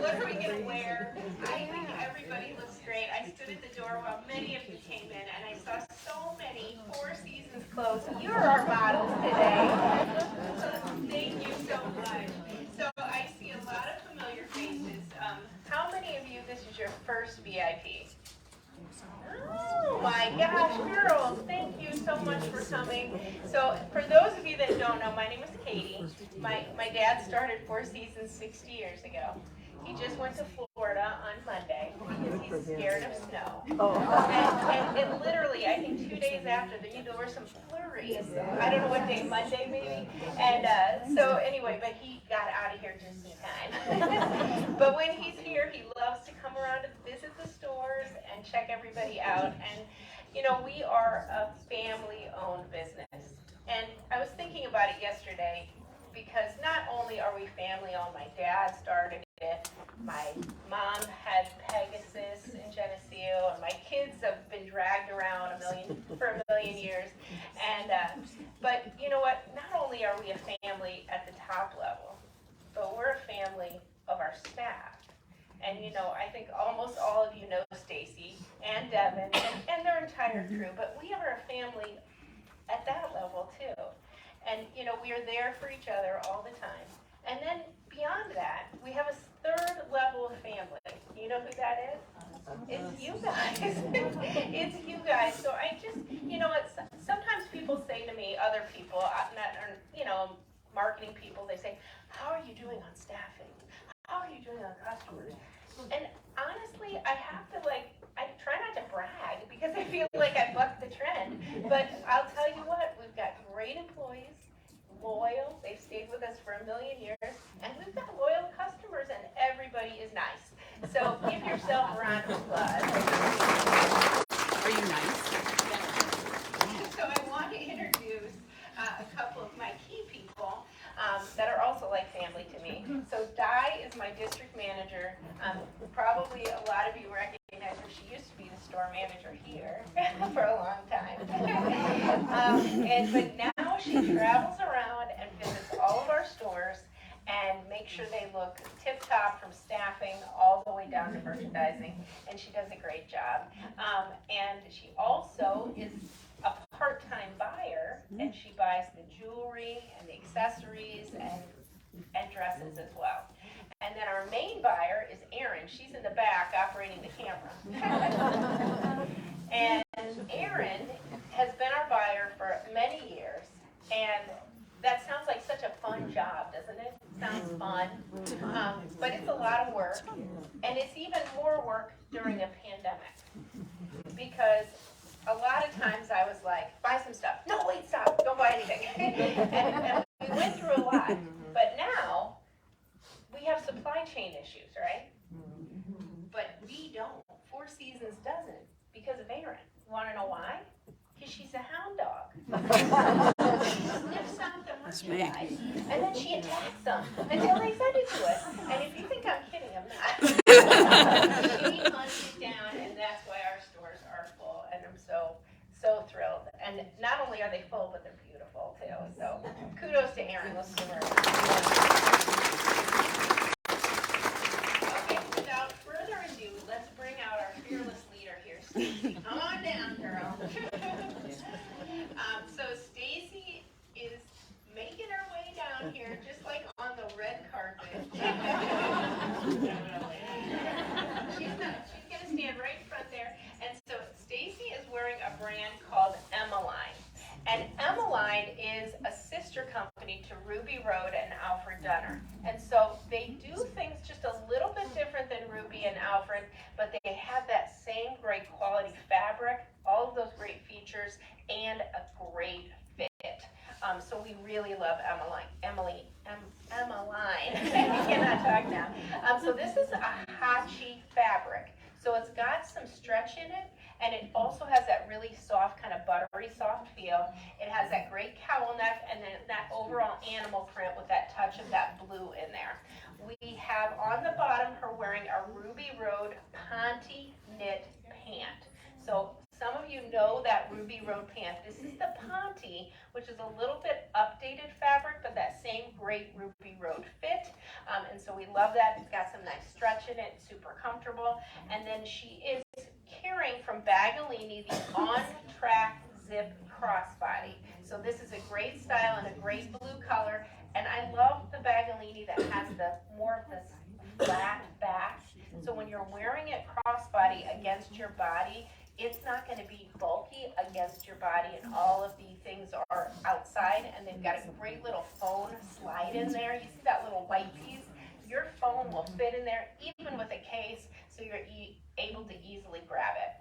what are we going to wear? I think everybody looks great. I stood at the door while many of you came in, and I saw so many Four Seasons clothes. You're our models today. Thank you so much. So I see a lot of familiar faces. How many of you, this is your first VIP? Oh my gosh, girls, thank you so much for coming. So for those of you that don't know, my name is Katie. My dad started Four Seasons 60 years ago. He just went to Florida on Monday because he's scared of snow. And literally, I think 2 days after, there were some flurries. I don't know what day, Monday maybe? And so anyway, but he got out of here just in time. But when he's here, he loves to come around and visit the stores and check everybody out. And, you know, we are a family-owned business. And I was thinking about it yesterday because not only are we family-owned, my dad started it, my mom had Pegasus in Geneseo, and my kids have been dragged around for a million years. And but you know what? Not only are we a family at the top level, but we're a family of our staff. And you know, I think almost all of you know Stacy and Devin and their entire crew, but we are a family at that level too. And you know, we are there for each other all the time. And then beyond that, we have a third level of family. You know who that is? It's you guys. It's you guys. So I just, you know what, sometimes people say to me, other people, you know, marketing people, they say, how are you doing on staffing? How are you doing on customers? And honestly, I have to I try not to brag because I feel like I bucked the trend. But I'll tell you what, we've got great employees, loyal, they've stayed with us for a million years, and we've got loyal customers, and everybody is nice. So give yourself a round of applause. Are you nice? So I want to introduce a couple of my key people that are also like family to me. So Di is my district manager. Probably a lot of you recognize her. She used to be the store manager here for a long time. But now she travels around and visits all of our stores and makes sure they look tip-top from staffing all the way down to merchandising, and she does a great job. And she also is a part-time buyer, and she buys the jewelry and the accessories and dresses as well. And then our main buyer is Erin. She's in the back operating the camera. And Erin has been our buyer for many years, and that sounds like such a fun job, doesn't it? Sounds fun, but it's a lot of work, and it's even more work during a pandemic, because a lot of times I was like, buy some stuff. No, wait, stop, don't buy anything. and we went through a lot, but now we have supply chain issues, right? But we don't. Four Seasons doesn't, because of Erin. You want to know why? Because she's a hound dog. She sniffs out the merchandise, and then she attacks them until they send it to us. And if you think I'm kidding, I'm not. She hunts it down, and that's why our stores are full. And I'm so thrilled. And not only are they full, but they're beautiful too. So kudos to Erin. Let's give her a Okay, without further ado, let's bring out our fearless leader here, Stacy. Come on down, girl. So Stacy is making her way down here, just like on the red carpet. She's going to stand right in front there. And so Stacy is wearing a brand called Emmeline. And Emmeline is a sister company to Ruby Road and Alfred Dunner. And so they do things just a little bit different than Ruby and Alfred, but they have that same great quality fabric, all of those great features, and a great fit. So we really love Emmeline. I cannot talk now. So this is a Hachi fabric. So it's got some stretch in it, and it also has that really soft, kind of buttery soft feel. It has that great cowl neck, and then that overall animal print with that touch of that blue in there. We have on the bottom her wearing a Ruby Road Ponte knit pant. So Some of you know that Ruby Road pant. This is the Ponte, which is a little bit updated fabric, but that same great Ruby Road fit. And so we love that. It's got some nice stretch in it, super comfortable. And then she is carrying from Bagolini the On Track Zip Crossbody. So this is a great style and a great blue color. And I love the Bagolini that has the more of this flat back. So when you're wearing it crossbody against your body, it's not going to be bulky against your body, and all of the things are outside, and they've got a great little phone slide in there. You see that little white piece? Your phone will fit in there, even with a case, so you're able to easily grab it.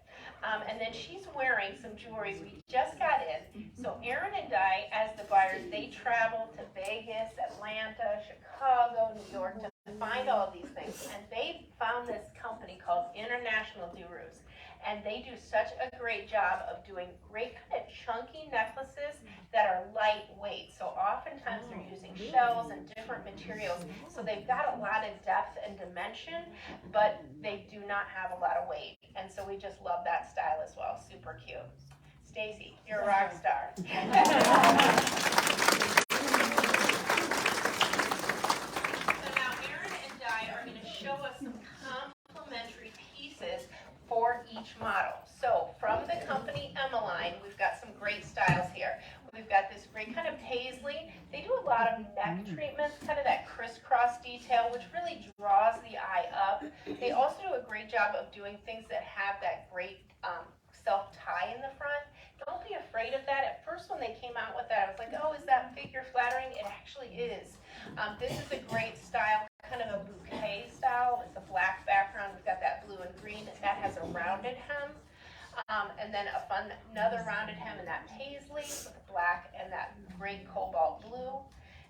And then she's wearing some jewelry we just got in. So Erin and Di, as the buyers, they travel to Vegas, Atlanta, Chicago, New York to find all of these things. And they found this company called International Durus. And they do such a great job of doing great kind of chunky necklaces that are lightweight. So oftentimes they're using shells and different materials. So they've got a lot of depth and dimension, but they do not have a lot of weight. And so we just love that style as well. Super cute. Stacy, you're a rock star. So now Erin and Di are going to show us some complementary pieces for each model. So from the company Emmeline, we've got some great styles here. We've got this great kind of paisley. They do a lot of neck treatments, kind of that crisscross detail, which really draws the eye up. They also do a great job of doing things that have that great self-tie in the front. Don't be afraid of that. At first when they came out with that, I was like, oh, is that figure flattering? It actually is. This is a great style, kind of a bouquet style. It's a black background. We've got that blue and green. That has a rounded hem. And then another rounded hem in that paisley with the black and that great cobalt blue.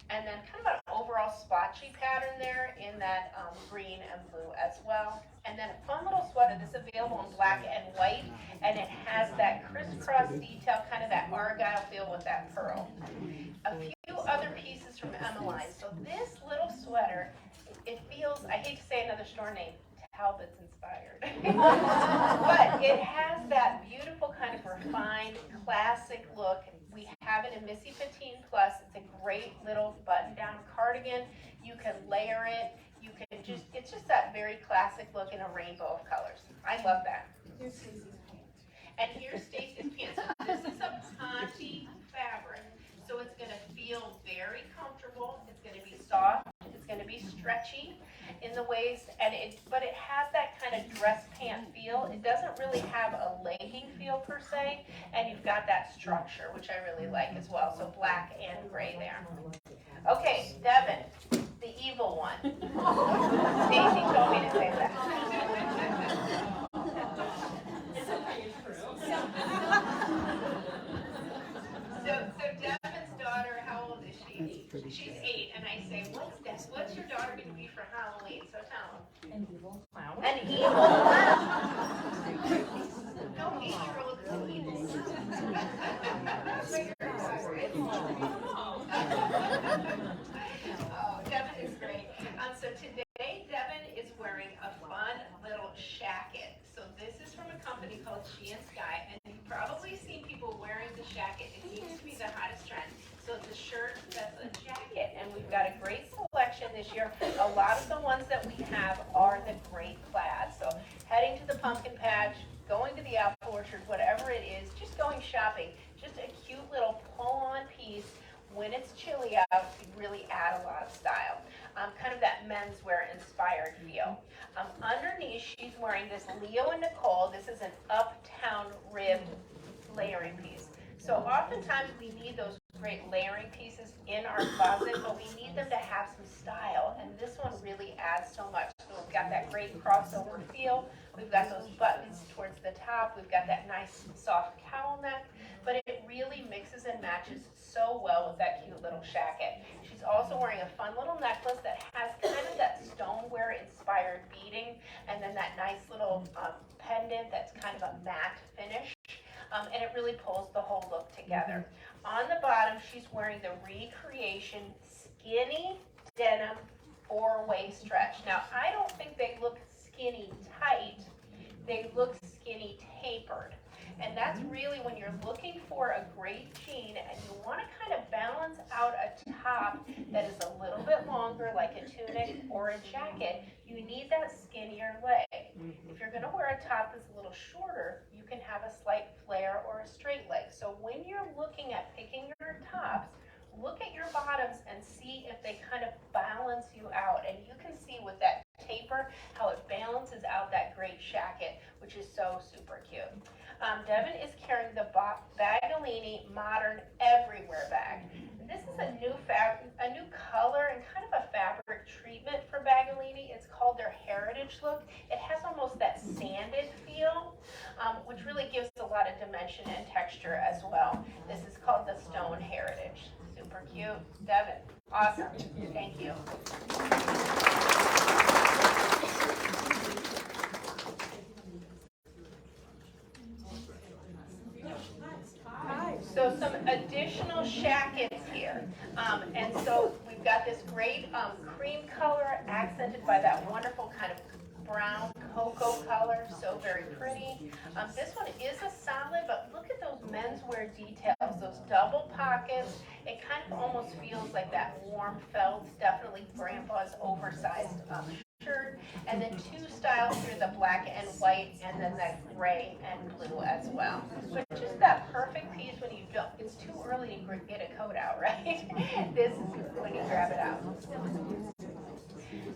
And then kind of an overall splotchy pattern there in that green and blue as well. And then a fun little sweater that's available in black and white, and it has that crisscross detail, kind of that argyle feel with that pearl. A few other pieces from Emmeline. So this little sweater, it feels, I hate to say another store name, Talbot's inspired. But it has that beautiful kind of refined, classic look. We have it in Missy Petite Plus. It's a great little button-down cardigan. You can layer it. You can just, it's just that very classic look in a rainbow of colors. I love that. And here's Stacy's pants. This is a Ponte fabric, so it's going to feel very comfortable. It's going to be soft. It's going to be stretchy in the waist, but it has that kind of dress pant feel. It doesn't really have a legging feel per se, and you've got that structure, which I really like as well. So black and gray there. Okay, Devin, the evil one. Stacy told me to say that. So Devin's daughter, how old is she? She's 8, and I say, what's your daughter going to be for Halloween? So tell them. An evil clown. An evil clown. No 8-year-old is an evil clown. Oh, Devin is great. So today, Devin is wearing a fun little shacket. So this is from a company called She and Sky, and you've probably seen people wearing the shacket. It seems to be the hottest trend. So it's a shirt that's a jacket, and we've got a great selection this year. A lot of the ones that we have are the great plaid. So heading to the pumpkin patch, going to the apple orchard, whatever it is, just going shopping, just a cute little pull-on piece. When it's chilly out, you really add a lot of style. Kind of that menswear inspired feel. Underneath, she's wearing this Leo and Nicole. This is an uptown ribbed layering piece. So oftentimes we need those great layering pieces in our closet, but we need them to have some style, and this one really adds so much. So we've got that great crossover feel. We've got those buttons towards the top. We've got that nice soft cowl neck, but it really mixes and matches so well with that cute little shacket. She's also wearing a fun little necklace that has kind of that stoneware inspired beading, and then that nice little pendant that's kind of a matte finish. And it really pulls the whole look together. On the bottom, she's wearing the Recreation skinny denim 4-way stretch. Now, I don't think they look skinny tight. They look skinny tapered. And that's really when you're looking for a great jean and you want to kind of balance out a top that is a little bit longer, like a tunic or a jacket, you need that skinnier leg. If you're going to wear a top that's a little shorter, you can have a slight flare or a straight leg. So when you're looking at picking your tops, look at your bottoms and see if they kind of balance you out. And you can see with that taper how it balances out that great shacket, which is so super cute. Devin is carrying the Bagalini Modern Everywhere bag. And this is a new color and kind of a fabric treatment for Bagalini. It's called their Heritage look. It has almost that sanded feel, which really gives a lot of dimension and texture as well. This is called the Stone Heritage. Super cute. Devin, awesome. Thank you. So some additional shackets here. And so we've got this great cream color accented by that wonderful kind of brown cocoa color, so very pretty. This one is a solid, but look at those menswear details, those double pockets. It kind of almost feels like that warm felt, definitely grandpa's oversized shirt. And then two styles here, the black and white, and then that gray and blue as well. But just that perfect piece when you don't, it's too early to get a coat out, right? This is when you grab it out.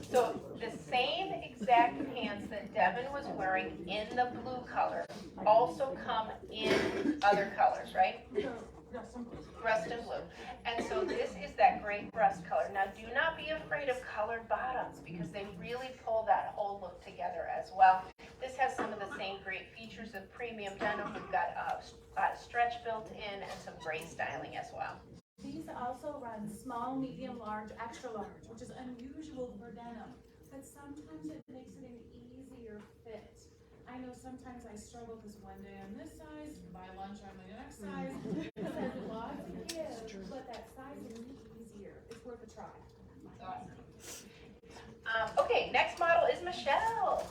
So the same exact pants that Devin was wearing in the blue color also come in other colors, right? Rust and blue. And so this is that great rust color. Now do not be afraid of colored bottoms because they really pull that whole look together as well. This has some of the same great features of premium denim. We've got stretch built in and some great styling as well. These also run small, medium, large, extra large, which is unusual for denim, but sometimes it makes it an easier fit. I know sometimes I struggle because one day I'm this size, by lunch I'm the next size. There's lots of give, but that size is easier. It's worth a try. Awesome. Okay, next model is Michelle.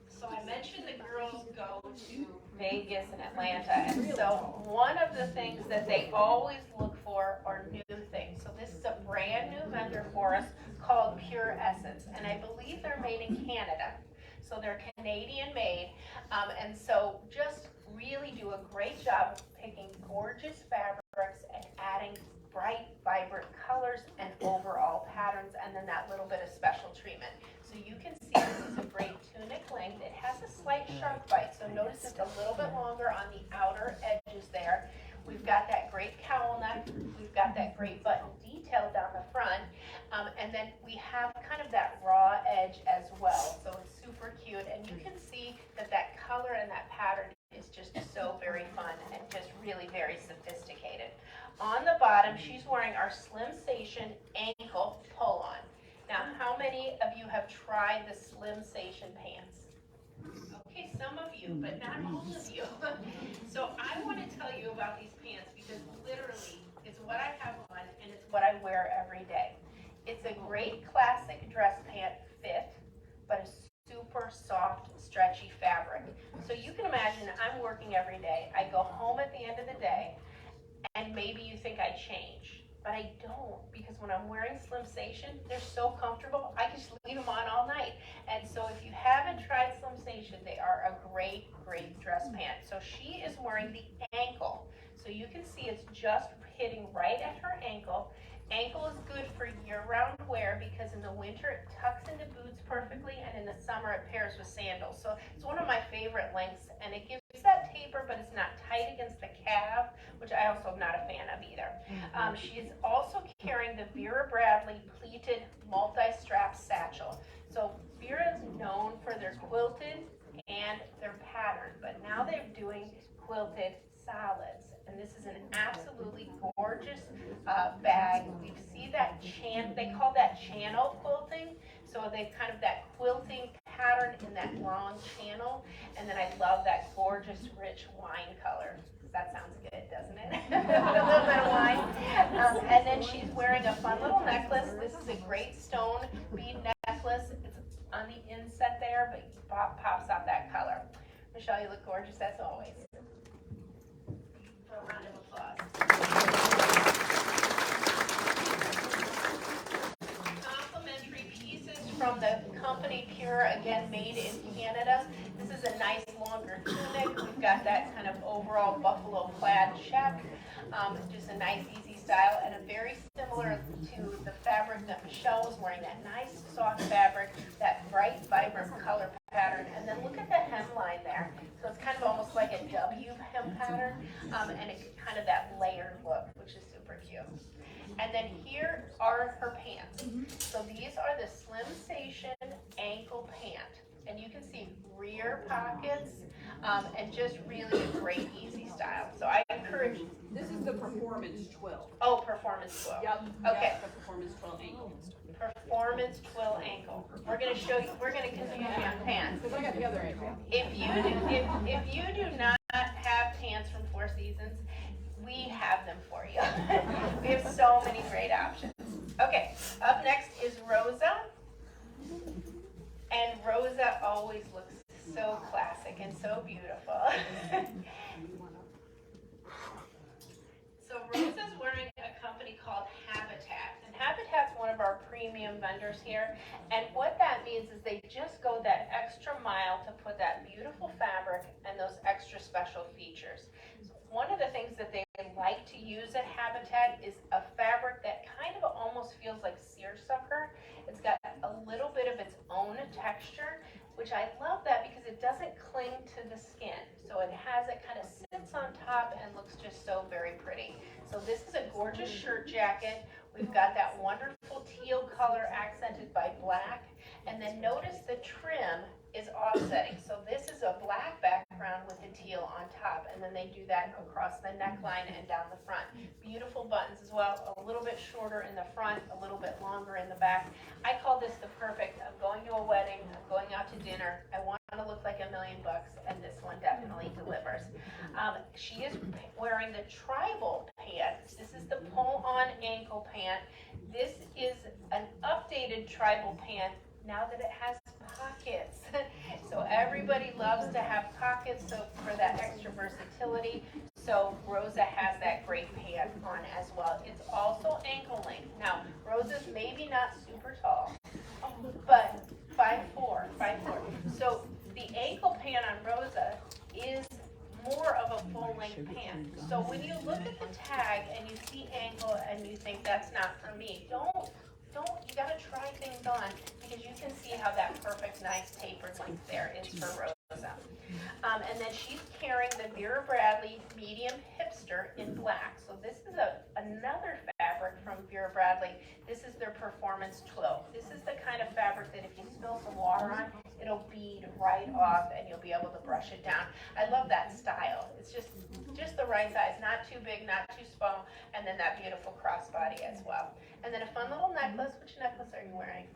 So I mentioned the girls go to Vegas and Atlanta, and so one of the things that they always look for are new things. So this is a brand new vendor for us called Pure Essence, and I believe they're made in Canada. So they're Canadian made, and so just really do a great job of picking gorgeous fabrics and adding bright, vibrant colors and overall patterns, and then that little bit of special treatment. So you can see this is a great tunic length. It has a slight sharp bite, so notice it's a little bit longer on the outer edges there. We've got that great cowl neck. We've got that great button detail down the front. And then we have kind of that raw edge as well. So it's super cute. And you can see that that color and that pattern is just so very fun and just really very sophisticated. On the bottom, she's wearing our Slimsation ankle pull-on. Now, how many of you have tried the Slimsation pants? Okay, some of you, but not all of you. So I want to tell you about these pants because literally it's what I have on and it's what I wear every day. It's a great classic dress pant fit, but a super soft, stretchy fabric. So you can imagine I'm working every day. I go home at the end of the day and maybe you think I change. But I don't, because when I'm wearing Slimsation, they're so comfortable, I can just leave them on all night. And so if you haven't tried Slimsation, they are a great, great dress pant. So she is wearing the ankle. So you can see it's just hitting right at her ankle. Ankle is good for year-round wear because in the winter it tucks into boots perfectly, and in the summer it pairs with sandals. So it's one of my favorite lengths, and it gives that taper, but it's not tight against the calf, which I also am not a fan of either. She is also carrying the Vera Bradley pleated multi-strap satchel. So Vera is known for their quilted and their pattern, but now they're doing quilted solids. And this is an absolutely gorgeous bag. We see that they call that channel quilting. So they kind of that quilting pattern in that long channel. And then I love that gorgeous, rich wine color. That sounds good, doesn't it? A little bit of wine. And then she's wearing a fun little necklace. This is a great stone bead necklace. It's on the inset there, but pops out that color. Michelle, you look gorgeous as always. A round of applause. Complimentary pieces from the company Pure, again made in Canada. This is a nice longer tunic. We've got that kind of overall buffalo plaid check. Just a nice easy style and a very similar to the fabric that Michelle was wearing, that nice soft fabric, that bright vibrant color pattern. And then look at the hemline there. So it's kind of almost like a W hem pattern, and it's kind of that layered look, which is super cute. And then here are her pants. So these are the Slimsation ankle pant. And you can see rear pockets, and just really a great easy style. So I encourage, This is the performance twill. oh, performance twill. Yep. Okay. Yep, the performance twill ankle. Performance twill ankle. We're gonna show you, we're gonna confuse you on pants. Because I got the other ankle. If you do not have pants from Four Seasons, we have them for you. We have so many great options. Okay, up next is Rosa. And Rosa always looks so classic and so beautiful. So Rosa's wearing a company called Habitat. And Habitat's one of our premium vendors here. And what that means is they just go that extra mile to put that beautiful fabric and those extra special features. One of the things that they like to use at Habitat is a fabric that kind of almost feels like seersucker. It's got a little bit of its own texture, which I love that because it doesn't cling to the skin. So it has, it kind of sits on top and looks just so very pretty. So this is a gorgeous shirt jacket. We've got that wonderful teal color accented by black. And then notice the trim is offsetting. So this is a black background with the teal on top, and then they do that across the neckline and down the front. Beautiful buttons as well, a little bit shorter in the front, a little bit longer in the back. I call this the perfect, I'm going to a wedding, I'm going out to dinner, I want to look like $1 million, and this one definitely delivers. She is wearing the tribal pants. This is the pull-on ankle pant. This is an updated tribal pant now that it has pockets. So everybody loves to have pockets, so for that extra versatility. So Rosa has that great pant on as well. It's also ankle length. Now, Rosa's maybe not super tall, but 5'4". So the ankle pant on Rosa is more of a full length pant. So when you look at the tag and you see ankle and you think that's not for me, you gotta try things on because you can see how that perfect, nice tapered length there is for Rosa. And then she's carrying the Vera Bradley medium hipster in black. So this is another fabric from Vera Bradley. This is their performance twill. This is the kind of fabric that if you spill some water on, it'll bead right off and you'll be able to brush it down. I love that style. It's just the right size, not too big, not too small, and then that beautiful crossbody as well. And then a fun little necklace. Which necklace are you wearing?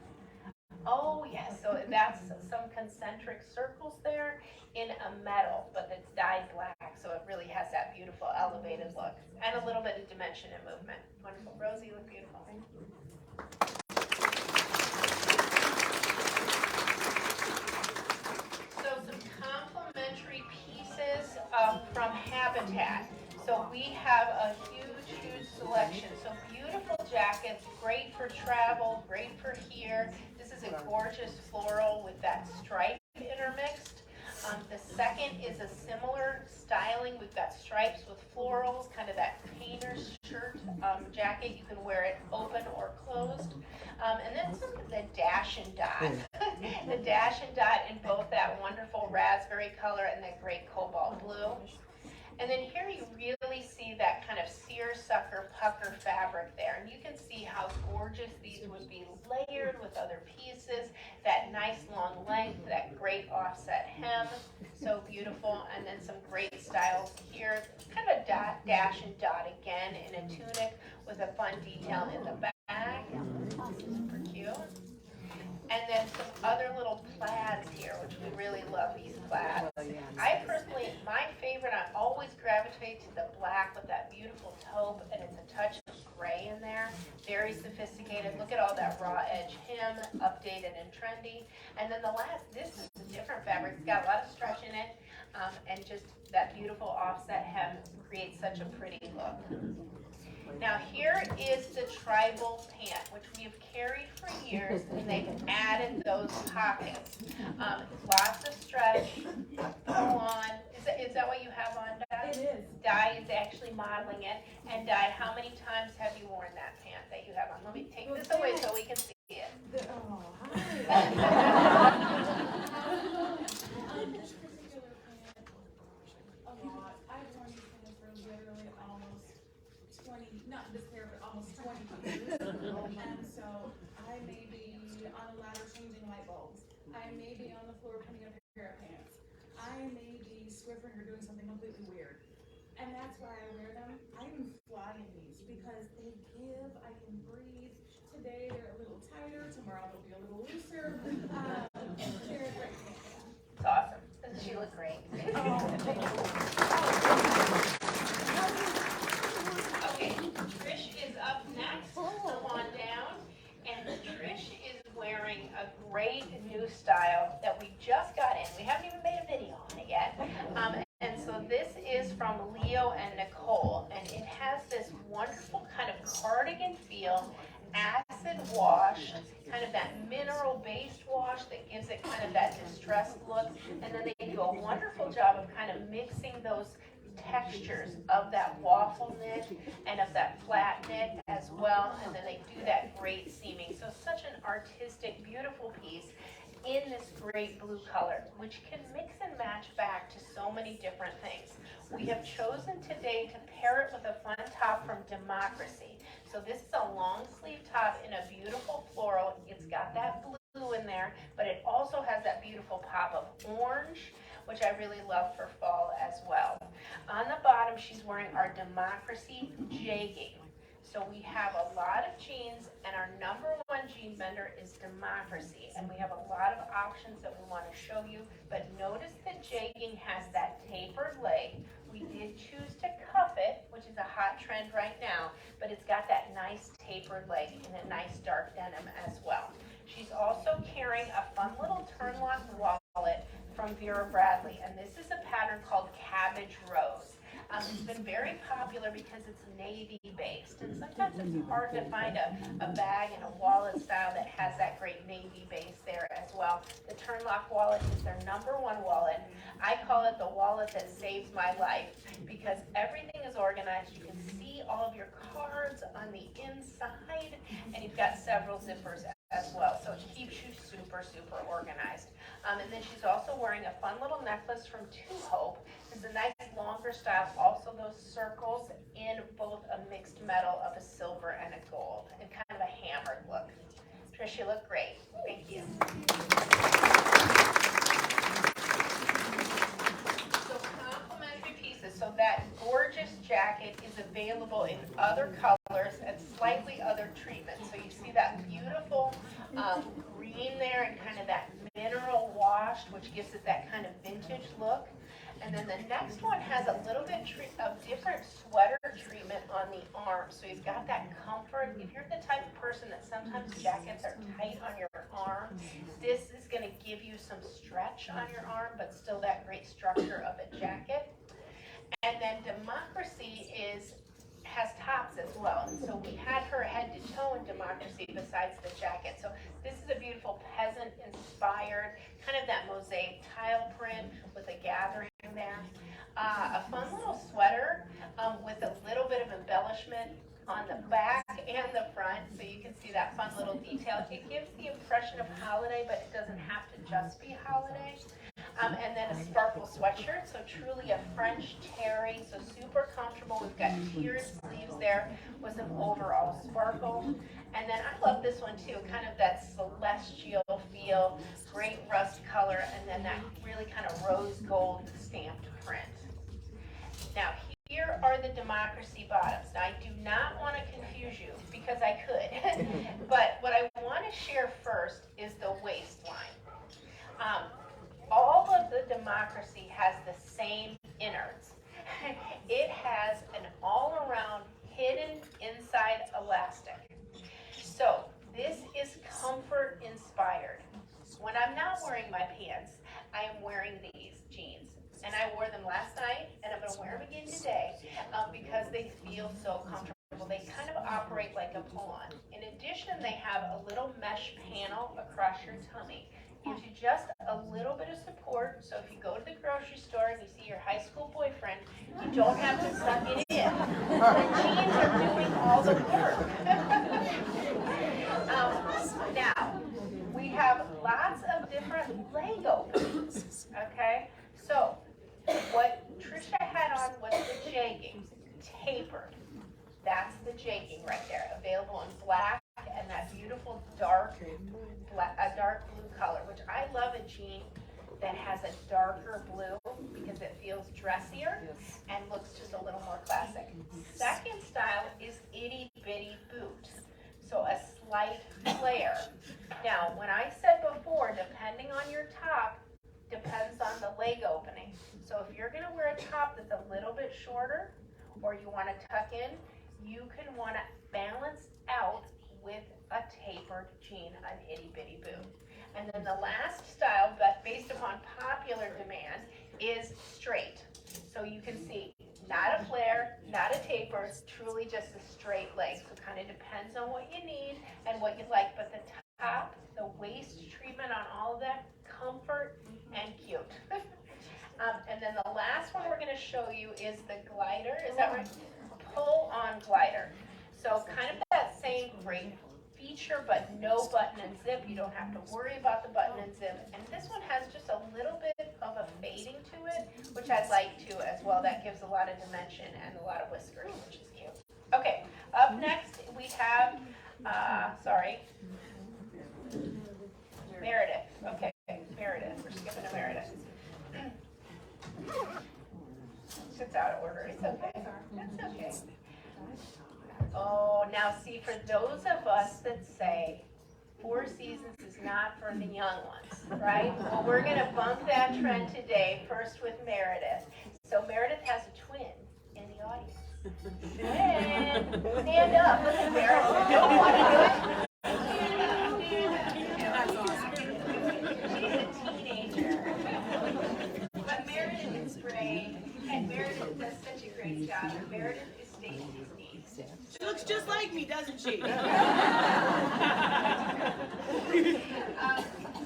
Oh yes, so that's some concentric circles there in a metal, but it's dyed black, so it really has that beautiful elevated look and a little bit of dimension and movement. Wonderful. Rosie, you look beautiful. So some complimentary pieces from Habitat. So we have a huge selection. So beautiful jackets, great for travel, great for here. This is a gorgeous floral with that stripe intermixed. The second is a similar styling. We've got stripes with florals, kind of that painter's shirt jacket. You can wear it open or closed. And then the dash and dot. The dash and dot in both that wonderful raspberry color and that great cobalt blue. And then here you really see that kind of seersucker pucker fabric there. And you can see how gorgeous these would be layered with other pieces. That nice long length, that great offset hem, so beautiful. And then some great styles here. Kind of a dot, dash and dot again in a tunic with a fun detail in the back. Super cute. And then some other little plaids here, which we really love these plaids. I personally, my favorite, I always gravitate to the black with that beautiful taupe, and it's a touch of gray in there. Very sophisticated. Look at all that raw edge hem, updated and trendy. And then the last, this is a different fabric. It's got a lot of stretch in it. and just that beautiful offset hem creates such a pretty look. Now here is the tribal pant, which we have carried for years, and they've added those pockets. Lots of stretch, pull on. Is that what you have on, Di? It is. Di is actually modeling it. And Di, how many times have you worn that pant that you have on? Let me take this away so we can see it. Oh, hi. This particular pant, a lot. I've worn these pants for literally almost 20, not this pair, but almost 20 years. And so I may be on a ladder changing light bulbs. I may be on the floor putting up a pair of pants. I may be swiffering or doing something completely weird. And that's why I wear them. I even fly in these because they give, I can breathe. Today they're a little tighter, tomorrow they'll be a little looser. They're a great pant. It's awesome. Doesn't she look great? Okay, Trish is up next. Come on down. And Trish is wearing a great new style that we just got in. We haven't even made a video on it yet. And so this is from Leo and Nicole, and it has this wonderful kind of cardigan feel, acid wash, kind of that mineral-based wash that gives it kind of that distressed look. And then they do a wonderful job of kind of mixing those textures of that waffle knit and of that flat knit as well. And then they do that great seaming. So such an artistic, beautiful piece in this great blue color, which can mix and match back to so many different things. We have chosen today to pair it with a fun top from Democracy. So this is a long sleeve top in a beautiful floral. It's got that blue in there, but it also has that beautiful pop of orange, which I really love for fall as well. On the bottom, she's wearing our Democracy jegging. So we have a lot of jeans, and our number one jean vendor is Democracy, and we have a lot of options that we want to show you. But notice the jegging has that tapered leg. We did choose to cuff it, which is a hot trend right now, but it's got that nice tapered leg and a nice dark denim as well. She's also carrying a fun little turn lock wallet from Vera Bradley, and this is a pattern called Cabbage Rose. It's been very popular because it's navy based, and sometimes it's hard to find a bag and a wallet style that has that great navy base there as well. The turn lock wallet is their number one wallet. I call it the wallet that saves my life because everything is organized. You can see all of your cards on the inside, and you've got several zippers as well, so it keeps you super, super organized. And then she's also wearing a fun little necklace from Two Hope. It's a nice longer style, also those circles in both a mixed metal of a silver and a gold, and kind of a hammered look. Trish, you look great. Thank you. So complimentary pieces. So that gorgeous jacket is available in other colors and slightly other treatments. So you see that beautiful green there and kind of that mineral washed, which gives it that kind of vintage look. And then the next one has a little bit of different sweater treatment on the arm. So you've got that comfort. If you're the type of person that sometimes jackets are tight on your arm, this is going to give you some stretch on your arm, but still that great structure of a jacket. And then Democracy has tops as well. And so we had her head to toe in Democracy besides the jacket. So this is a beautiful peasant inspired, kind of that mosaic tile print with a gathering there. A fun little sweater with a little bit of embellishment on the back and the front, so you can see that fun little detail. It gives the impression of holiday, but it doesn't have to just be holiday. And then a sparkle sweatshirt, so truly a French terry, so super comfortable. We've got tiered sleeves there with some overall sparkle. And then I love this one too, kind of that celestial feel, great rust color, and then that really kind of rose gold stamped print. Now here are the Democracy bottoms. Now I do not want to confuse you because I could, but what I want to share first is the waistline. All of the Democracy has the same innards. It has an all-around hidden inside elastic. So this is comfort inspired. When I'm not wearing my pants, I am wearing these jeans. And I them last night, and I'm gonna wear them again today, because they feel so comfortable. They kind of operate like a pull-on. In addition, they have a little mesh panel across your tummy. Gives you just a little bit of support, so if you go to the grocery store and you see your high school boyfriend, you don't have to suck it in. The jeans are doing all the work. Now, we have lots of different leg openings, okay? So, what Trisha had on was the jegging, tapered. That's the jegging right there, available in black and that beautiful dark blue color, which I love a jean that has a darker blue because it feels dressier and looks just a little more classic. Second style is itty bitty boot. So a slight flare. Now, when I said before, depending on your top, depends on the leg opening. So if you're gonna wear a top that's a little bit shorter, or you wanna tuck in, you can wanna balance out with a tapered jean, an itty bitty boot. And then the last style, but based upon popular demand, is straight. So you can see, not a flare, not a taper, truly just a straight leg. So it kind of depends on what you need and what you like. But the top, the waist treatment on all of that, comfort and cute. And then the last one we're going to show you is the glider. Is that right? Pull-on glider. So kind of that same great feature, but no button and zip. You don't have to worry about the button and zip. And this one has just a little bit of a fading to it, which I like too as well. That gives a lot of dimension and a lot of whiskers, which is cute. Okay, up next we have, Meredith. Okay, Meredith. We're skipping to Meredith. It's out of order. It's okay. That's okay. Oh, now see, for those of us that say Four Seasons is not for the young ones, right? Well, we're going to bump that trend today, first with Meredith. So Meredith has a twin in the audience. Twin! Stand up. Look at Meredith. Don't want to do it. She's a teenager. But Meredith is great, and Meredith does such a great job. And Meredith is Stacy's niece. She looks just like me, doesn't she?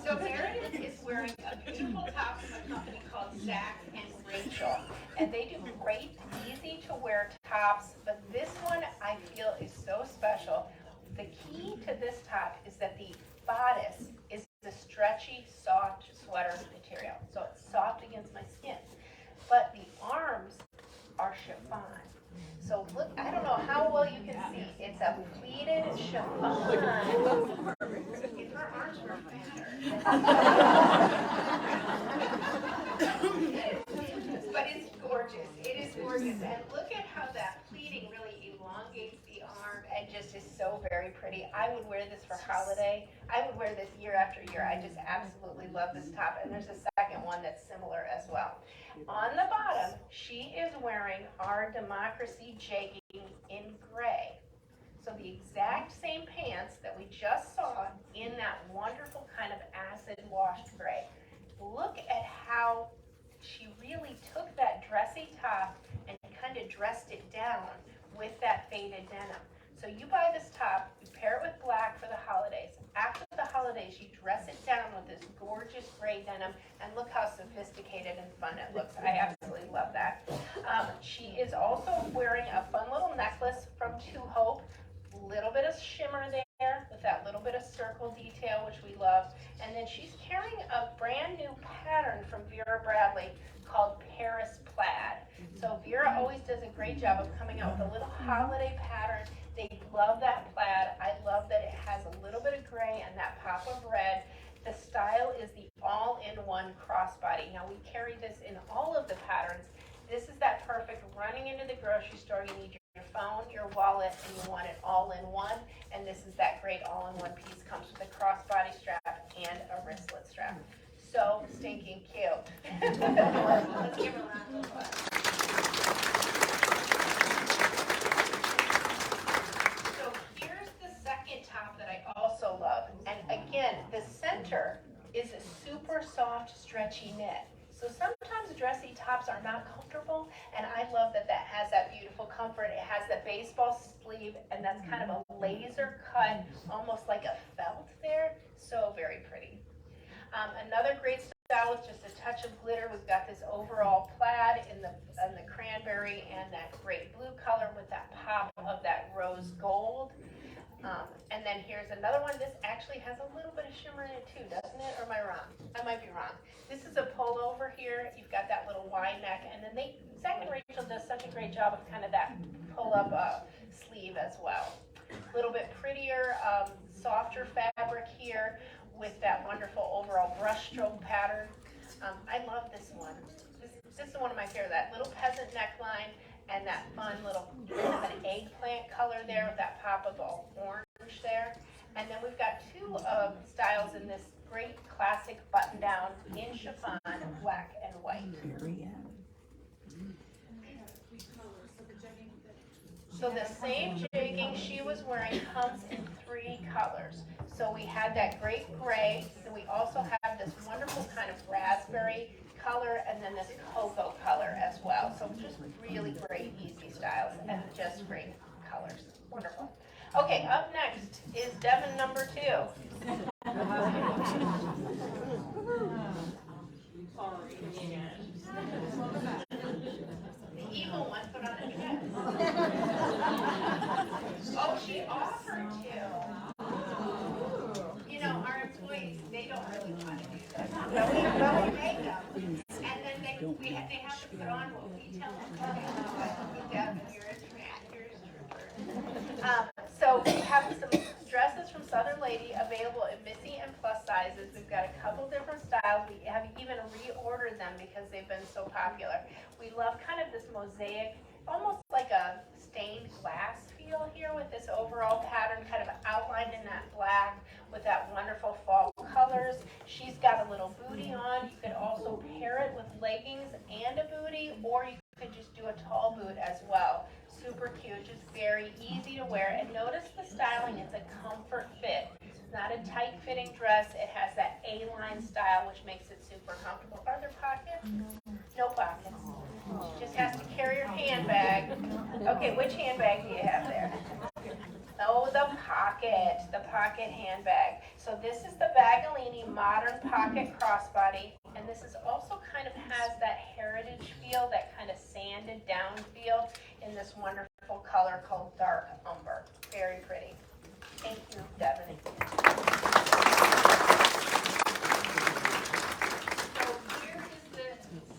So Meredith is wearing a beautiful top from a company called Zach and Rachel. And they do great, easy to wear tops, but this one I feel is so special. The key to this top is that the bodice is the stretchy, soft sweater material. So it's soft against my skin. But the arms are chiffon. So look, I don't know how well you can see. It's a pleated chiffon. If her arms were fatter. But it's gorgeous. It is gorgeous. And look at how that pleating really elongates the arm and just is so very pretty. I would wear this for holiday. I would wear this year after year. I just absolutely love this top. And there's a second one that's similar as well. On the bottom, she is wearing our Democracy jegging in gray. So the exact same pants that we just saw in that wonderful kind of acid washed gray. Look at how she really took that dressy top and kind of dressed it down with that faded denim. So you buy this top, you pair it with black for the holidays. After the holidays, you dress it down with this gorgeous gray denim, and look how sophisticated and fun it looks. I absolutely love that. She is also wearing a fun little necklace from To Hope. Little bit of shimmer there with that little bit of circle detail, which we love. And then she's carrying a brand new pattern from Vera Bradley called Paris Plaid. So Vera always does a great job of coming out with a little holiday pattern. They love that plaid. I love that it has a little bit of gray and that pop of red. The style is the all-in-one crossbody. Now we carry this in all of the patterns. This is that perfect running into the grocery store. You need your phone, your wallet, and you want it all in one. And this is that great all-in-one piece. Comes with a crossbody strap and a wristlet strap. So stinking cute. Let's give her a round of applause. So here's the second top that I also love. And again, the center is a super soft, stretchy knit. So sometimes dressy tops are not comfortable, and I love that that has that beautiful comfort. It has the baseball sleeve, and that's kind of a laser cut, almost like a felt there. So very pretty. Another great style with just a touch of glitter. We've got this overall plaid in the cranberry and that great blue color with that pop of that rose gold. And then here's another one. This actually has a little bit of shimmer in it too, doesn't it? Or am I wrong? I might be wrong. This is a pullover here. You've got that little wide neck, and then Zach and Rachel does such a great job of kind of that pull-up sleeve as well. A little bit prettier, softer fabric here with that wonderful overall brushstroke pattern. I love this one. This is one of my favorite. That little peasant neckline and that fun little kind of an eggplant color there with that pop of orange there. And then we've got two styles in this great classic button down in chiffon, black and white. So the same jegging she was wearing comes in 3 colors. So we had that great gray, and we also have this wonderful kind of raspberry color, and then this cocoa color as well. So just really great, easy styles, and just great colors. Wonderful. Okay, up next is Devin number 2. The evil one put on a dress. Oh, she offered to. You know, our employees, they don't really want to do that. But we make them. And then they have to put on what we tell them. Devin, you're a trooper. So we have some dresses from Southern Lady available in Missy and plus sizes. We've got a couple different styles. We have even reordered them because they've been so popular. We love kind of this mosaic, almost like a stained glass feel here with this overall pattern kind of outlined in that black with that wonderful fall colors. She's got a little booty on. You could also pair it with leggings and a booty, or you could just do a tall boot as well. Super cute, just very easy to wear. And notice the styling, it's a comfort fit. It's not a tight fitting dress. It has that A-line style, which makes it super comfortable. Are there pockets? No pockets. She just has to carry her handbag. Okay, which handbag do you have there? Oh, the pocket handbag. So this is the Bagolini Modern Pocket Crossbody, and this is also kind of has that heritage feel, that kind of sanded down feel in this wonderful color called Dark Umber. Very pretty. Thank you, Devin. So here is the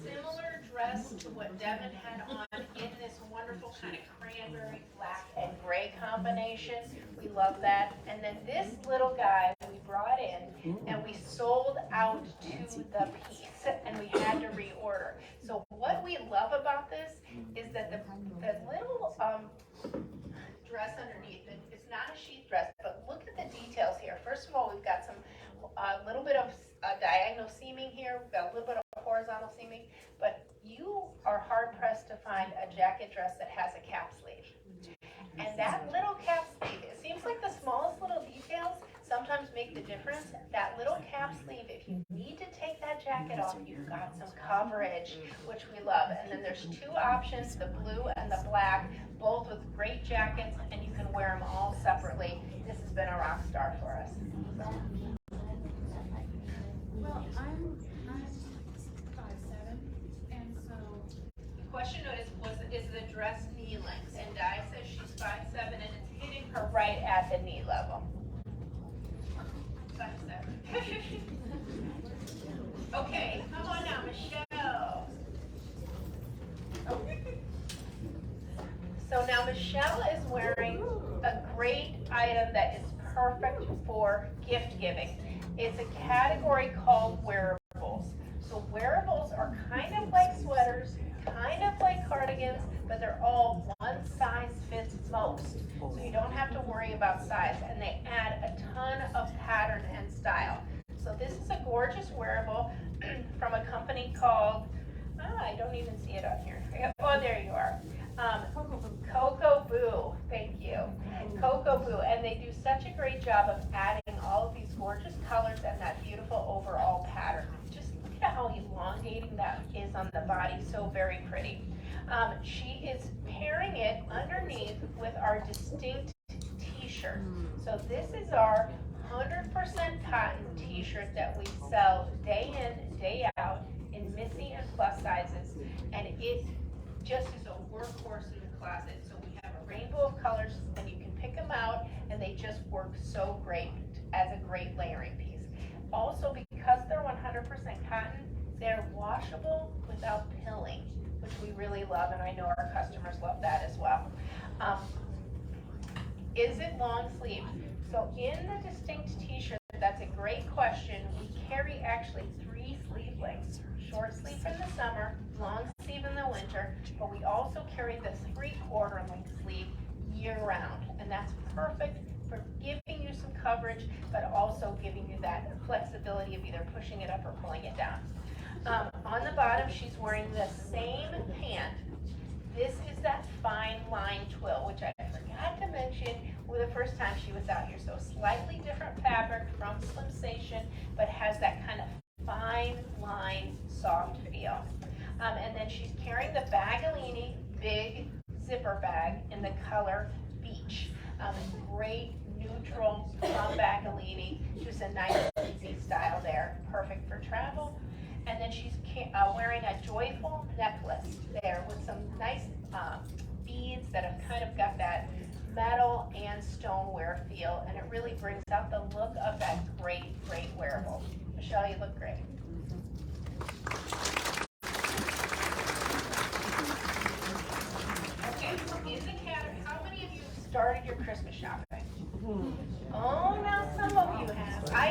similar dress to what Devin had on in this wonderful kind of cranberry, black, and gray combination. We love that. And then this little guy we brought in and we sold out to the piece, and we had to reorder. So what we love about this is that the little dress underneath it is not a sheath dress, but look at the details here. First of all, we've got some little bit of diagonal seaming here. We've got a little bit of horizontal seaming, but you are hard pressed to find a jacket dress that has a cap sleeve. And that little cap sleeve, it seems like the smallest little details sometimes make the difference. That little cap sleeve, if you need to take that jacket off, you've got some coverage, which we love. And then there's 2 options, the blue and the black, both with great jackets, and you can wear them all separately. This has been a rock star for us. Well, I'm 5'7", and so The question is the dress knee length? And Di says she's 5'7", and it's hitting her right at the knee level. 5'7". Okay, come on now, Michelle. So now Michelle is wearing a great item that is perfect for gift giving. It's a category called wearables. So wearables are kind of like sweaters, kind of like cardigans, but they're all one size fits most. So you don't have to worry about size, and they add a ton of pattern and style. So this is a gorgeous wearable from a company called, I don't even see it on here. Oh, there you are. Cocoa Boo, thank you. Cocoa Boo, and they do such a great job of adding all of these gorgeous colors and that beautiful overall pattern. Just look at how elongating that is on the body, so very pretty. She is pairing it underneath with our distinct t-shirt. So this is our 100% cotton t-shirt that we sell day in, day out in Missy and plus sizes, and it just is a workhorse in the closet. So we have a rainbow of colors, and you can pick them out, and they just work so great as a great layering piece. Also, because they're 100% cotton, they're washable without pilling, which we really love, and I know our customers love that as well. Is it long sleeve? So in the distinct t-shirt, that's a great question. We carry actually 3 sleeve lengths. Short sleeve in the summer, long sleeve in the winter, but we also carry the 3/4 length sleeve year round. And that's perfect for giving you some coverage, but also giving you that flexibility of either pushing it up or pulling it down. On the bottom, she's wearing the same pant. This is that fine line twill, which I forgot to mention the first time she was out here. So slightly different fabric from Slimsation, but has that kind of fine line, soft feel. And then she's carrying the Bagalini big zipper bag in the color Beach. Great neutral from Bagalini, just a nice easy style there, perfect for travel. And then she's wearing a joyful necklace there with some nice beads that have kind of got that metal and stoneware feel, and it really brings out the look of that great wearable. Michelle, you look great. Okay, in the category, how many of you started your Christmas shopping? Oh, now some of you have. I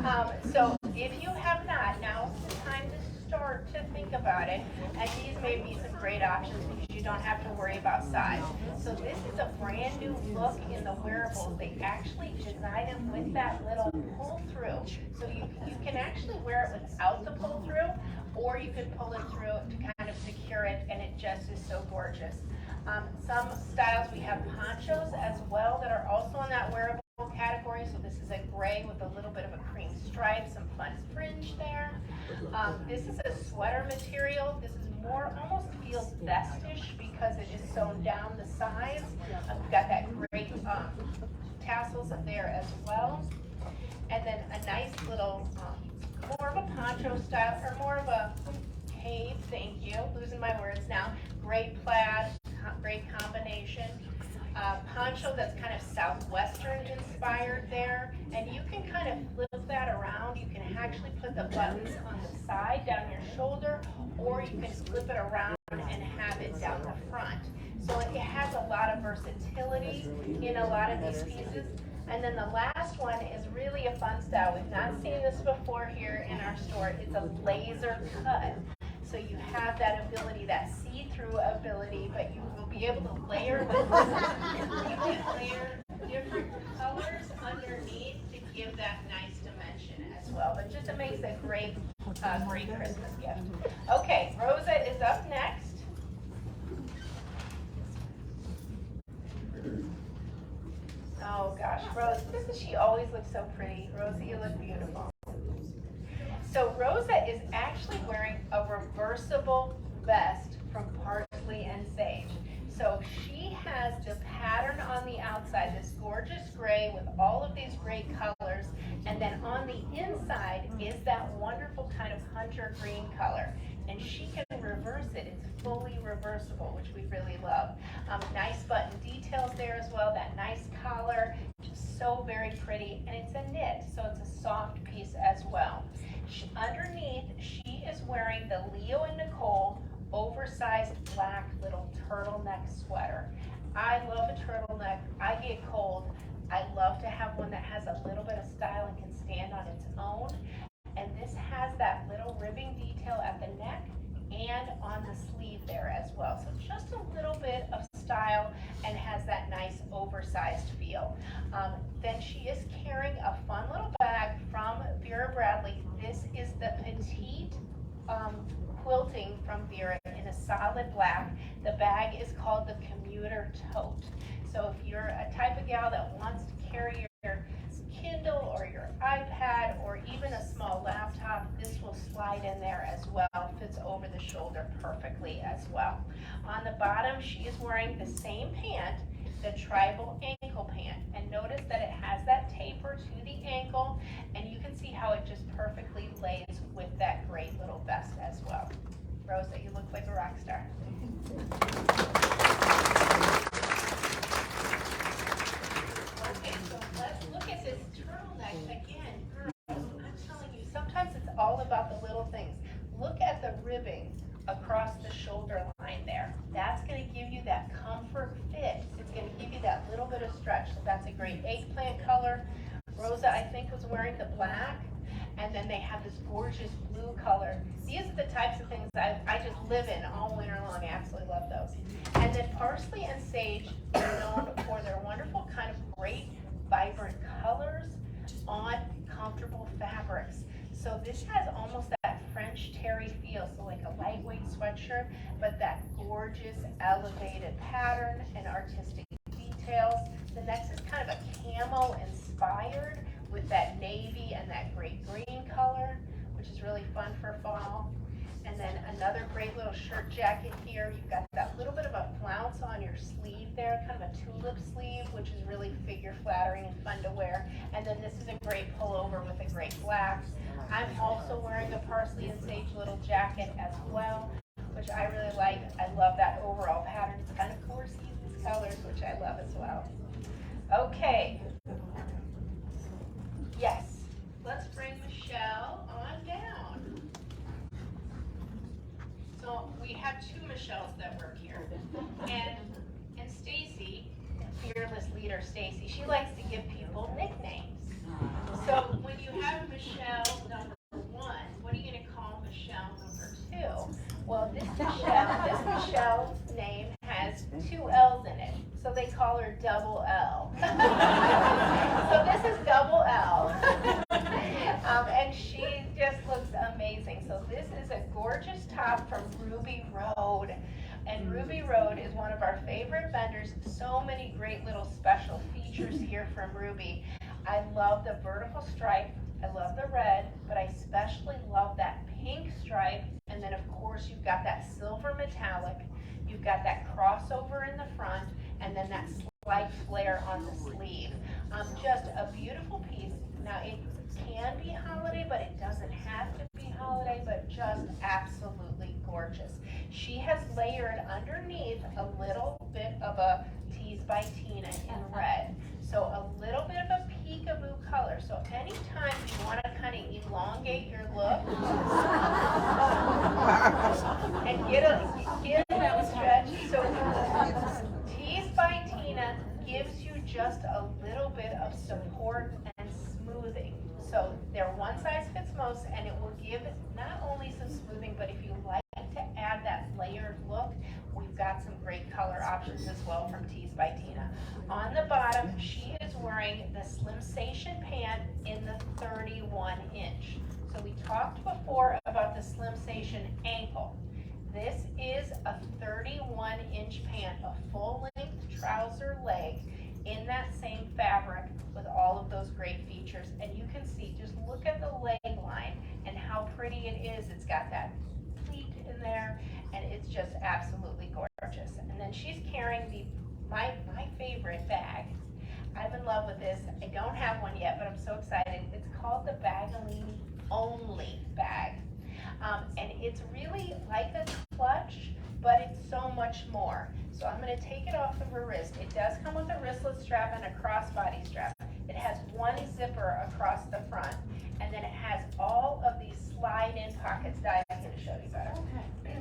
have. So if you have not, now's the time to start to think about it. And these may be some great options because you don't have to worry about size. So this is a brand new look in the wearables. They actually design them with that little pull through. So you can actually wear it without the pull through, or you can pull it through to kind of secure it, and it just is so gorgeous. Some styles, we have ponchos as well that are also in that wearable category. So this is a gray with a little bit of a cream stripe, some fun fringe there. This is a sweater material. This is more, almost feels vestish because it is sewn down the sides. We've got that great tassels there as well. And then a nice little, more of a poncho style, or more of a cape, thank you, losing my words now. Great plaid, great combination. Poncho that's kind of Southwestern inspired there, and you can kind of flip that around. You can actually put the buttons on the side down your shoulder, or you can flip it around and have it down the front. So it has a lot of versatility in a lot of these pieces. And then the last one is really a fun style. We've not seen this before here in our store. It's a laser cut. So you have that ability, that see-through ability, but you will be able to layer with you can layer different colors underneath to give that nice dimension as well. But just makes a great Christmas gift. Okay, Rosa is up next. Oh gosh, Rose, she always looks so pretty. Rosa, you look beautiful. So Rosa is actually wearing a reversible vest from Parsley and Sage. So she has the pattern on the outside, this gorgeous gray with all of these great colors, and then on the inside is that wonderful kind of hunter green color. And she can reverse it. It's fully reversible, which we really love. Nice button details there as well, that nice collar, just so very pretty, and it's a knit, so it's a soft piece as well. Underneath, she is wearing the Leo and Nicole oversized black little turtleneck sweater. I love a turtleneck. I get cold. I love to have one that has a little bit of style and can stand on its own. And this has that little ribbing detail at the neck and on the sleeve there as well. So just a little bit of style and has that nice oversized feel. Then she is carrying a fun little bag from Vera Bradley. This is the petite quilting from Vera in a solid black. The bag is called the commuter tote. So if you're a type of gal that wants to carry your Kindle or your iPad or even a small laptop, this will slide in there as the shoulder perfectly as well. On the bottom, she is wearing the same pant, the tribal ankle pant. And notice that it has that taper to the ankle, and you can see how it just perfectly lays with that great little vest as well. Rosa, you look like a rock star. Okay, so let's look at this turtleneck again. Girls, I'm telling you, sometimes it's all about the little things. Look at the ribbing across the shoulder line there. That's going to give you that comfort fit. It's going to give you that little bit of stretch. So that's a great eggplant color. Rosa, I think, was wearing the black. And then they have this gorgeous blue color. These are the types of things I just live in all winter long. I absolutely love those. And then parsley and sage are known for their wonderful kind of great vibrant colors on comfortable fabrics. So this has almost that French terry feel, so like a lightweight sweatshirt, but that gorgeous elevated pattern and artistic details. The next is kind of a camo inspired with that navy and that great green color, which is really fun for fall. And then another great little shirt jacket here. You've got that little bit of a flounce on your sleeve there, kind of a tulip sleeve, which is really figure flattering and fun to wear. And then this is a great pullover with a great black. I'm also wearing a parsley and sage little jacket as well, which I really like. I love that overall pattern. It's kind of Four Seasons colors, which I love as well. Okay. Yes, let's bring Michelle on down. So we have two Michelles that work here. And Stacy, fearless leader Stacy, she likes to give people nicknames. So when you have Michelle number 1, what are you going to call Michelle number 2? Well, this Michelle's name has 2 L's in it, so they call her Double L. So this is Double L. And she just looks amazing. So this is a gorgeous top from Ruby Road. And Ruby Road is one of our favorite vendors. So many great little special features here from Ruby. I love the vertical stripe. I love the red, but I especially love that pink stripe. And then of course you've got that silver metallic. You've got that crossover in the front, and then that slight flare on the sleeve. Just a beautiful piece. Now it can be holiday, but it doesn't have to be holiday, but just absolutely gorgeous. She has layered underneath a little bit of a Tease by Tina in red. So a little bit of a peekaboo color. So anytime you want to kind of elongate your look and get a little stretch. So Tease by Tina gives you just a little bit of support and smoothing. So they're one size fits most, and it will give not only some smoothing, but if you like to add that layered look, we've got some great color options as well from Tease by Tina. On the bottom, she is wearing the Slimsation pant in the 31 inch. So we talked before about the Slimsation ankle. This is a 31 inch pant, a full length trouser leg in that same fabric with all of those great features. And you can see, just look at the leg line and how pretty it is. It's got that pleat in there, and it's just absolutely gorgeous. And then she's carrying my favorite bag. I'm in love with this. I don't have one yet, but I'm so excited. It's called the Bagalini Only bag. And it's really like a clutch, but it's so much more. So I'm going to take it off of her wrist. It does come with a wristlet strap and a crossbody strap. It has one zipper across the front, and then it has all of these slide-in pockets that I'm going to show you better. Okay.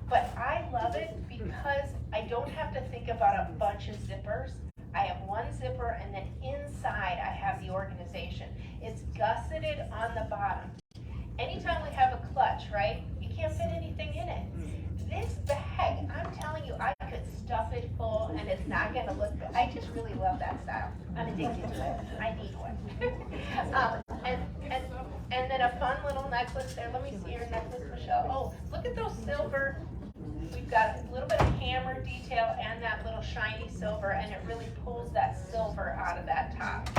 But I love it because I don't have to think about a bunch of zippers. I have one zipper, and then inside I have the organization. It's gusseted on the bottom. Anytime we have a clutch, right, you can't fit anything in it. This bag, I'm telling you, I could stuff it full and it's not going to look good. I just really love that style. I'm addicted to it. I need one. And then a fun little necklace there. Let me see your necklace, Michelle. Oh, look at those silver. We've got a little bit of hammer detail and that little shiny silver, and it really pulls that silver out of that top.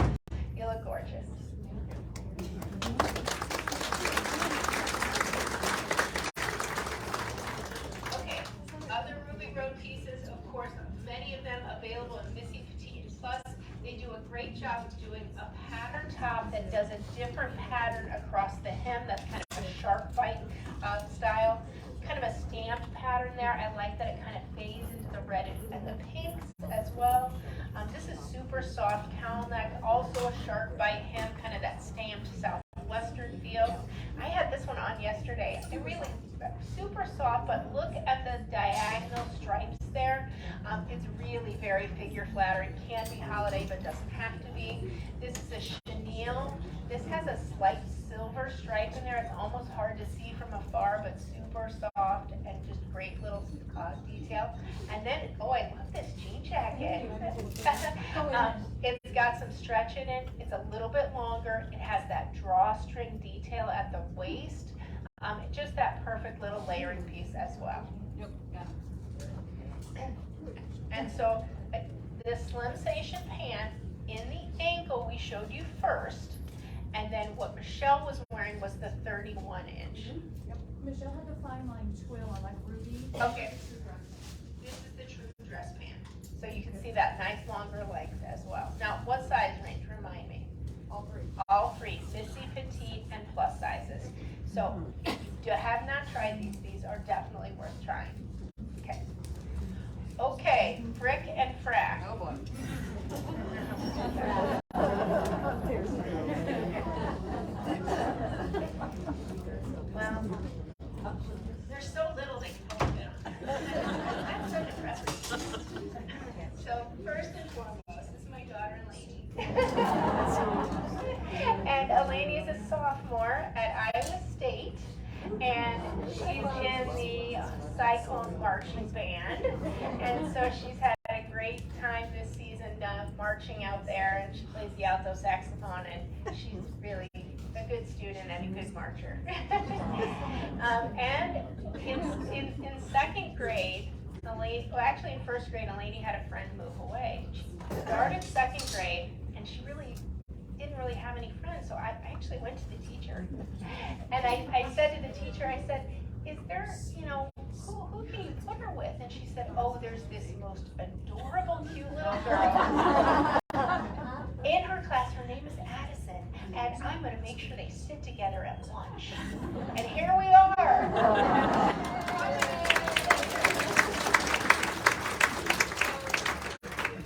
You look gorgeous. a great job of doing a pattern top that does a different pattern across the hem. That's kind of a sharp bite style, kind of a stamped pattern there. I like that it kind of fades into the red and the pinks as well. This is super soft cowl neck, also a sharp bite hem, kind of that stamped southwestern feel. I had this one on yesterday. It really super soft, but look at the diagonal stripes there. It's really very figure flattering. Can be holiday, but doesn't have to be. This is a chenille. This has a slight silver stripe in there. It's almost hard to see from afar, but super soft and just great little detail. And then, oh, I love this jean jacket. It's got some stretch in it. It's a little bit longer. It has that drawstring detail at the waist. Just that perfect little layering piece as well. Yep, yeah. And so the Slimsation pant in the ankle we showed you first, and then what Michelle was wearing was the 31 inch. Michelle had the fine line twill on like ruby. Okay. This is the true dress pant. So you can see that nice longer length as well. Now, what size range? Remind me. All three. All three, Missy, petite, and plus sizes. So if you have not tried these are definitely worth trying. Okay. Okay, Frick and Frack. Oh boy. Well, they're so little they can hold it on. I'm so depressed. So first and foremost, this is my daughter Lainey. And Eleni is a sophomore at Iowa State, and she's in the Cyclone marching band, and so she's had a great time this season marching out there, and she plays the alto saxophone, and she's really a good student and a good marcher. And in second grade, Eleni, well actually in first grade, Eleni had a friend move away. She started second grade, and she really didn't really have any friends, so I actually went to the teacher. And I said to the teacher, I said, is there, who can you put her with? And she said, oh, there's this most adorable, cute little girl in her class. Her name is Addison, and I'm going to make sure they sit together at lunch. And here we are.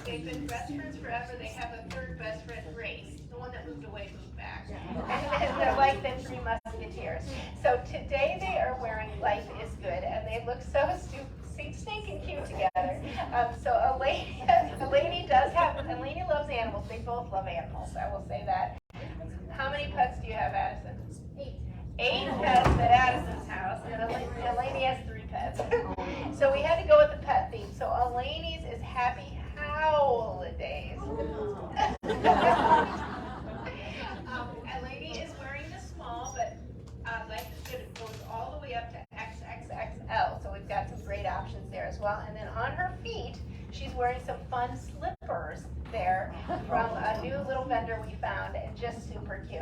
They've been best friends forever. They have a third best friend, Grace. The one that moved away moved back. And they're like the Three Musketeers. So today they are wearing Life is Good, and they look so stinking cute together. So Eleni loves animals. They both love animals, I will say that. How many pets do you have, Addison? 8 pets at Addison's house, and Eleni has 3 pets. So we had to go with the pet theme. So Eleni's is Happy Holidays. Eleni is wearing the small, but Life is Good, it goes all the way up to XXXL. So we've got some great options there as well. And then on her feet, she's wearing some fun slippers there from a new little vendor we found, and just super cute.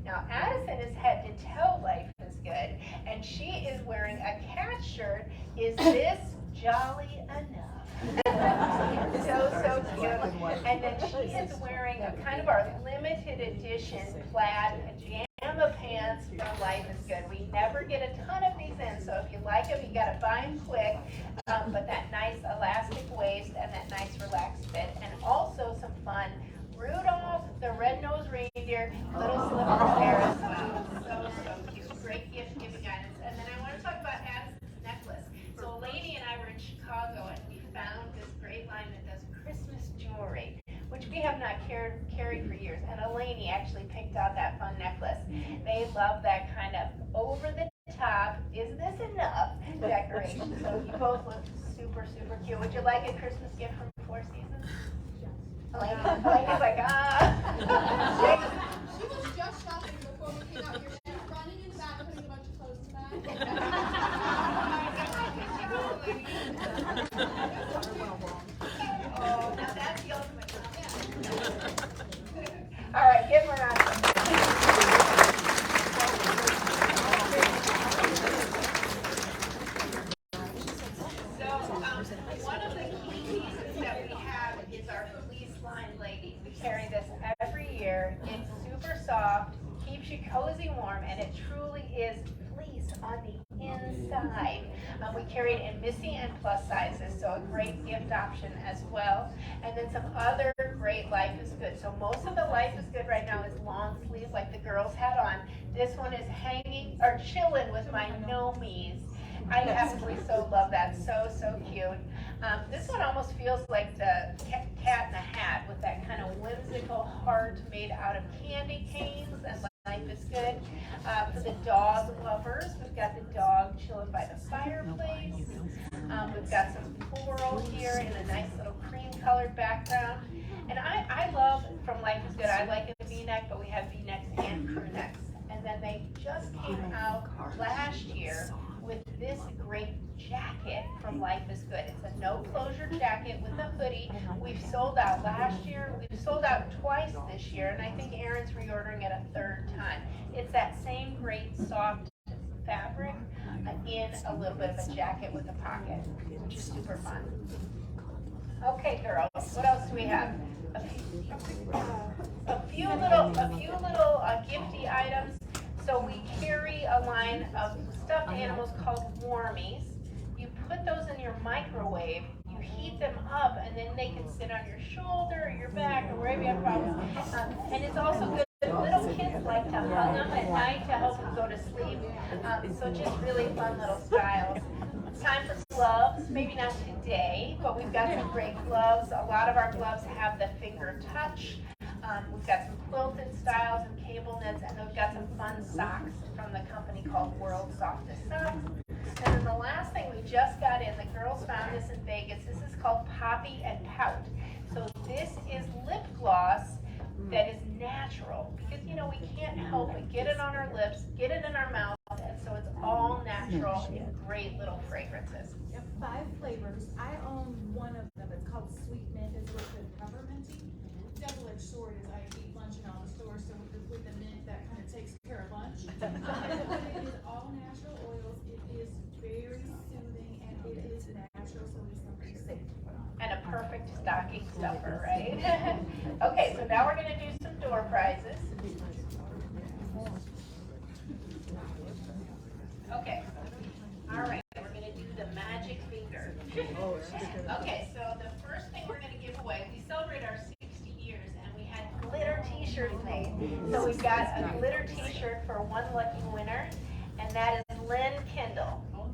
Now Addison is head to toe Life is Good, and she is wearing a cat shirt. Is this jolly enough? So cute. And then she is wearing a kind of our limited edition plaid pajama pants from Life is Good. We never get a ton of these in, so if you like them, you gotta buy them quick. But that nice elastic waist and that nice relaxed fit, and also some fun Rudolph the Red-Nosed Reindeer little slippers there as well. So cute. Great gift giving guidance. And then I want to talk about Addison's necklace. So Eleni and I were in Chicago, and we found this great line that does Christmas jewelry, which we have not carried for years. And Eleni actually picked out that fun necklace. They love that kind of over the top, is this enough decoration. So you both look super, super cute. Would you like a Christmas gift from Four Seasons? Eleni's like, She was just shopping before we came out here. She was running in the back, putting a bunch of clothes in the bag. Oh, now that's the ultimate compliment. All right, give her a round of applause. So, one of the key pieces that we have is our fleece line lady. We carry this keeps you cozy warm, and it truly is fleece on the inside. We carry it in Missy and plus sizes, so a great gift option as well. And then some other great Life is Good. So most of the Life is Good right now is long sleeve, like the girls had on. This one is hanging or chilling with my no-me's. I absolutely so love that. So, so cute. This one almost feels like the Cat in the Hat with that kind of whimsical heart made out of candy canes, and Life is Good. For the dog lovers, we've got the dog chilling by the fireplace. We've got some floral here in a nice little cream-colored background. And I love, from Life is Good, I like a V-neck, but we have V-necks and crew necks. And then they just came out last year with this great jacket from Life is Good. It's a no-closure jacket with a hoodie. We've sold out last year. We've sold out twice this year, and I think Erin's reordering it a third time. It's that same great soft fabric in a little bit of a jacket with a pocket, which is super fun. Okay, girls, what else do we have? A few little gifty items. So we carry a line of stuffed animals called Warmies. You put those in your microwave, you heat them up, and then they can sit on your shoulder or your back or wherever you have problems. And it's also good. Little kids like to hug them at night to help them go to sleep. So just really fun little styles. It's time for gloves. Maybe not today, but we've got some great gloves. A lot of our gloves have the finger touch. We've got some quilted styles and cable knits, and we've got some fun socks from the company called World's Softest Socks. And then the last thing we just got in, the girls found this in Vegas. This is called Poppy and Pout. So this is lip gloss that is natural, because you know we can't help but get it on our lips, get it in our mouth, and so it's all natural and great little fragrances. Yep, 5 flavors. I own one of them. It's called Sweet Mint. It's a little bit pepperminty. Double-edged sword is I eat lunch in all the stores, so with the mint that kind of takes care of lunch. But it is all natural oils. It is very soothing, and it is natural, so it's something safe. And a perfect stocking stuffer, right? Okay, so now we're going to do some door prizes. Okay, all right, we're going to do the magic finger. Okay, so the first thing we're going to give away, we celebrate our 60 years, and we had glitter t-shirts made. So we've got a glitter t-shirt for one lucky winner, and that is Lynn Kendall.